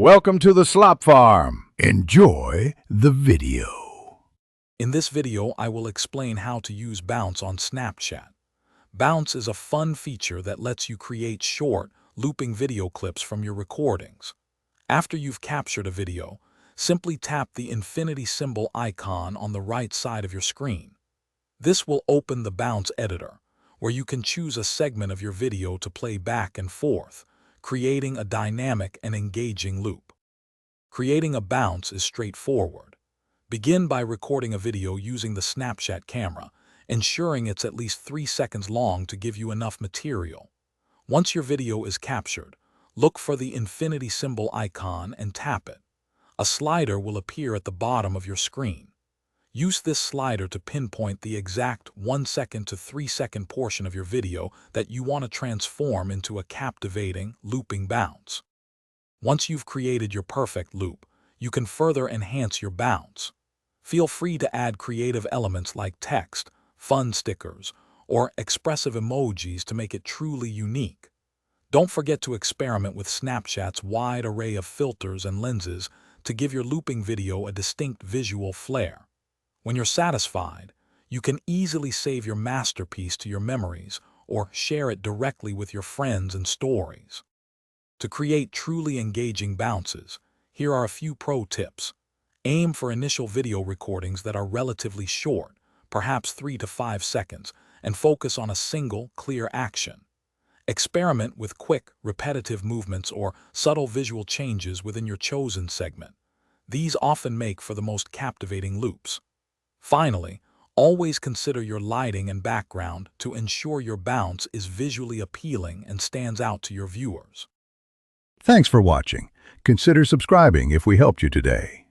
Welcome to the Slop Farm. Enjoy the video. In this video, I will explain how to use Bounce on Snapchat. Bounce is a fun feature that lets you create short, looping video clips from your recordings. After you've captured a video, simply tap the infinity symbol icon on the right side of your screen. This will open the Bounce editor, where you can choose a segment of your video to play back and forth, creating a dynamic and engaging loop. Creating a bounce is straightforward. Begin by recording a video using the Snapchat camera, ensuring it's at least 3 seconds long to give you enough material. Once your video is captured, look for the infinity symbol icon and tap it. A slider will appear at the bottom of your screen. Use this slider to pinpoint the exact 1 second to 3 second portion of your video that you want to transform into a captivating, looping bounce. Once you've created your perfect loop, you can further enhance your bounce. Feel free to add creative elements like text, fun stickers, or expressive emojis to make it truly unique. Don't forget to experiment with Snapchat's wide array of filters and lenses to give your looping video a distinct visual flair. When you're satisfied, you can easily save your masterpiece to your memories or share it directly with your friends and stories. To create truly engaging bounces, here are a few pro tips. Aim for initial video recordings that are relatively short, perhaps 3 to 5 seconds, and focus on a single, clear action. Experiment with quick, repetitive movements or subtle visual changes within your chosen segment. These often make for the most captivating loops. Finally, always consider your lighting and background to ensure your bounce is visually appealing and stands out to your viewers. Thanks for watching. Consider subscribing if we helped you today.